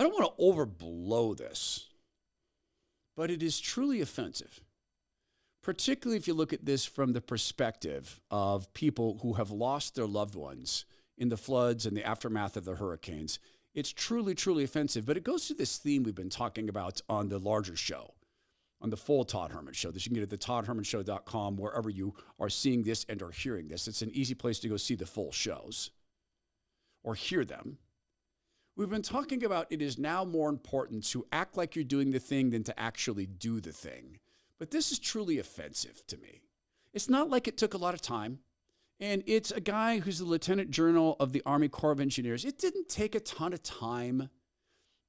I don't want to overblow this, but it is truly offensive, particularly if you look at this from the perspective of people who have lost their loved ones in the floods and the aftermath of the hurricanes. It's truly, truly offensive, but it goes to this theme we've been talking about on the larger show, on the full Todd Herman Show. This you can get at thetoddhermanshow.com, wherever you are seeing this and or hearing this. It's an easy place to go see the full shows or hear them. We've been talking about it is now more important to act like you're doing the thing than to actually do the thing. But this is truly offensive to me. It's not like it took a lot of time. And it's a guy who's the Lieutenant General of the Army Corps of Engineers. It didn't take a ton of time.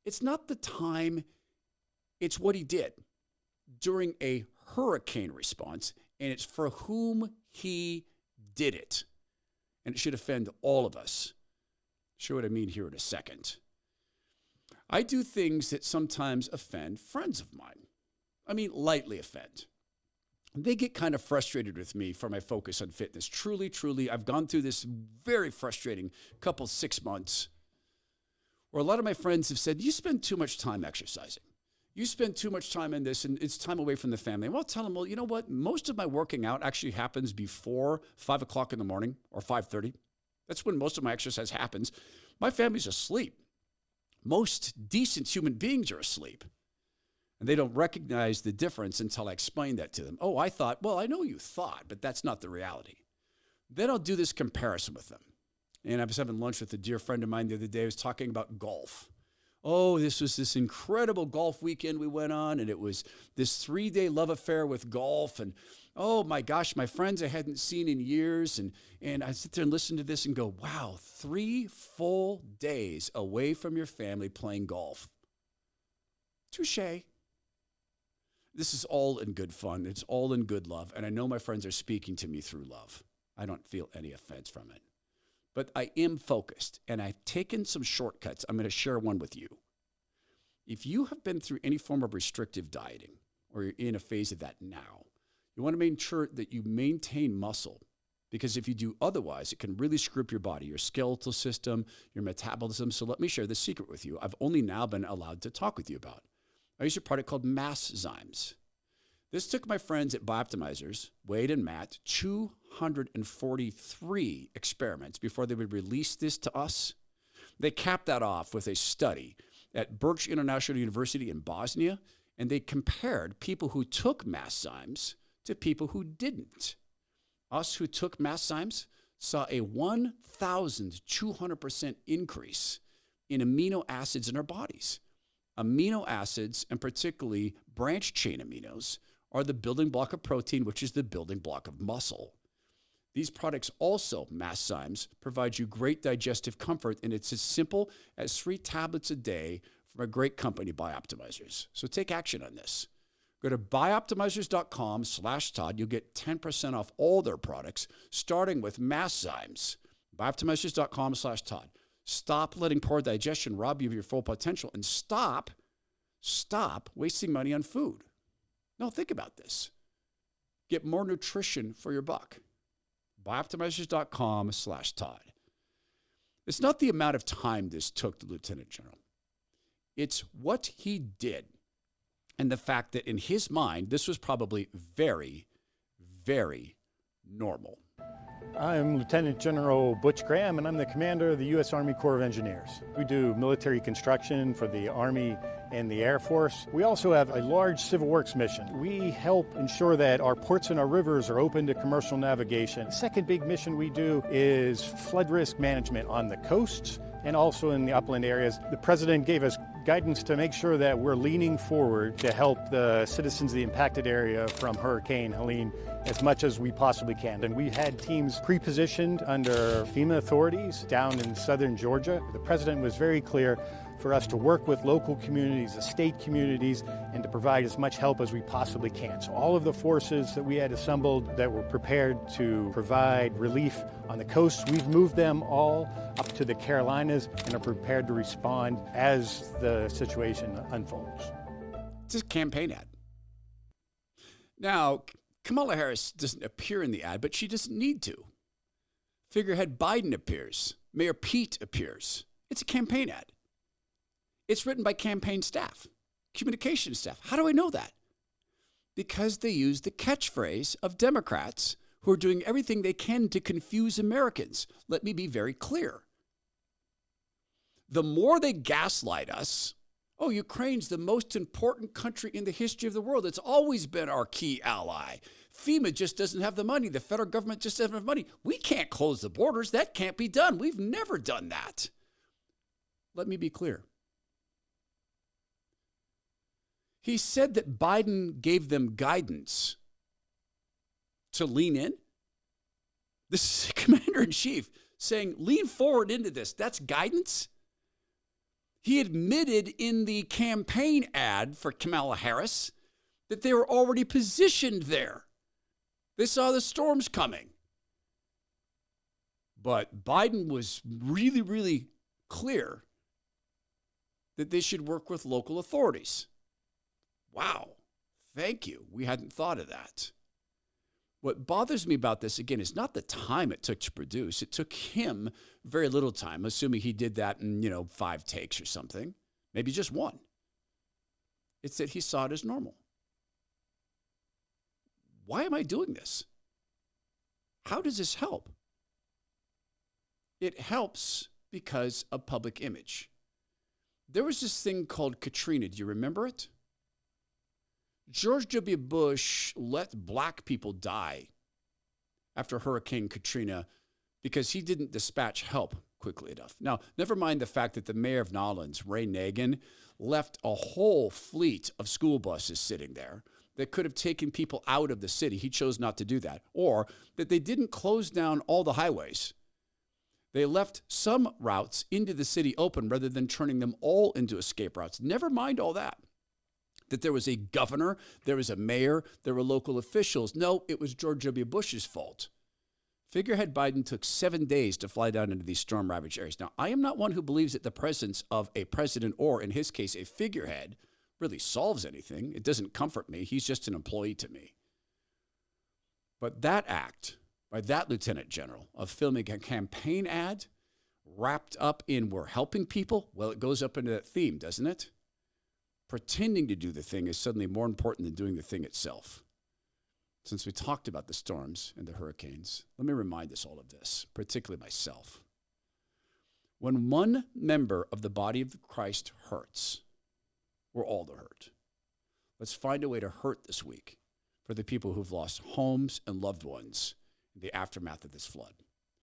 It's not the time. It's what he did during a hurricane response. And it's for whom he did it. And it should offend all of us. Show what I mean here in a second. I do things that sometimes offend friends of mine. I mean, lightly offend. They get kind of frustrated with me for my focus on fitness. Truly, truly, I've gone through this very frustrating couple 6 months where a lot of my friends have said, you spend too much time exercising. You spend too much time in this, and it's time away from the family. And I'll tell them, well, you know what? Most of my working out actually happens before 5 o'clock in the morning or 5:30. That's when most of my exercise happens. My family's asleep. Most decent human beings are asleep. And they don't recognize the difference until I explain that to them. Oh, I thought, well, I know you thought, but that's not the reality. Then I'll do this comparison with them. And I was having lunch with a dear friend of mine the other day. I was talking about golf. Oh, this was this incredible golf weekend we went on, and it was this 3-day love affair with golf. And oh my gosh, my friends I hadn't seen in years. And I sit there and listen to this and go, wow, 3 full days away from your family playing golf. Touché. This is all in good fun. It's all in good love. And I know my friends are speaking to me through love. I don't feel any offense from it. But I am focused, and I've taken some shortcuts. I'm going to share one with you. If you have been through any form of restrictive dieting, or you're in a phase of that now, you want to make sure that you maintain muscle, because if you do otherwise, it can really screw up your body, your skeletal system, your metabolism. So let me share the secret with you. I've only now been allowed to talk with you about. I use a product called Masszymes. This took my friends at Bioptimizers, Wade and Matt, 243 experiments before they would release this to us. They capped that off with a study at Birch International University in Bosnia, and they compared people who took Masszymes to people who didn't. Us who took Masszymes saw a 1,200% increase in amino acids in our bodies. Amino acids, and particularly branched chain aminos, are the building block of protein, which is the building block of muscle. These products also, Masszymes, provide you great digestive comfort, and it's as simple as 3 tablets a day from a great company, Bioptimizers. So take action on this. Go to bioptimizers.com/Todd. You'll get 10% off all their products, starting with Masszymes. Bioptimizers.com/Todd. Stop letting poor digestion rob you of your full potential, and stop wasting money on food. No, think about this. Get more nutrition for your buck. Bioptimizers.com/Todd. It's not the amount of time this took the Lieutenant General. It's what he did, and the fact that in his mind, this was probably very, very normal. I'm Lieutenant General Butch Graham, and I'm the commander of the U.S. Army Corps of Engineers. We do military construction for the Army and the Air Force. We also have a large civil works mission. We help ensure that our ports and our rivers are open to commercial navigation. The second big mission we do is flood risk management on the coasts and also in the upland areas. The President gave us guidance to make sure that we're leaning forward to help the citizens of the impacted area from Hurricane Helene as much as we possibly can. And we had teams pre-positioned under FEMA authorities down in southern Georgia. The President was very clear for us to work with local communities, the state communities, and to provide as much help as we possibly can. So all of the forces that we had assembled that were prepared to provide relief on the coast, we've moved them all up to the Carolinas and are prepared to respond as the situation unfolds. It's a campaign ad. Now, Kamala Harris doesn't appear in the ad, but she doesn't need to. Figurehead Biden appears. Mayor Pete appears. It's a campaign ad. It's written by campaign staff, communication staff. How do I know that? Because they use the catchphrase of Democrats who are doing everything they can to confuse Americans. Let me be very clear. The more they gaslight us, oh, Ukraine's the most important country in the history of the world. It's always been our key ally. FEMA just doesn't have the money. The federal government just doesn't have money. We can't close the borders. That can't be done. We've never done that. Let me be clear. He said that Biden gave them guidance to lean in. This is commander-in-chief saying, lean forward into this. That's guidance? He admitted in the campaign ad for Kamala Harris that they were already positioned there. They saw the storms coming. But Biden was really, really clear that they should work with local authorities. Wow, thank you. We hadn't thought of that. What bothers me about this, again, is not the time it took to produce. It took him very little time, assuming he did that in, 5 takes or something, maybe just 1. It's that he saw it as normal. Why am I doing this? How does this help? It helps because of public image. There was this thing called Katrina. Do you remember it? George W. Bush let black people die after Hurricane Katrina because he didn't dispatch help quickly enough. Now, never mind the fact that the mayor of New Orleans, Ray Nagin, left a whole fleet of school buses sitting there that could have taken people out of the city. He chose not to do that. Or that they didn't close down all the highways. They left some routes into the city open rather than turning them all into escape routes. Never mind all that. That there was a governor, there was a mayor, there were local officials. No, it was George W. Bush's fault. Figurehead Biden took 7 days to fly down into these storm-ravaged areas. Now, I am not one who believes that the presence of a president or, in his case, a figurehead really solves anything. It doesn't comfort me. He's just an employee to me. But that act by that lieutenant general of filming a campaign ad wrapped up in we're helping people, well, it goes up into that theme, doesn't it? Pretending to do the thing is suddenly more important than doing the thing itself. Since we talked about the storms and the hurricanes, let me remind us all of this, particularly myself. When one member of the body of Christ hurts, we're all to hurt. Let's find a way to hurt this week for the people who've lost homes and loved ones in the aftermath of this flood.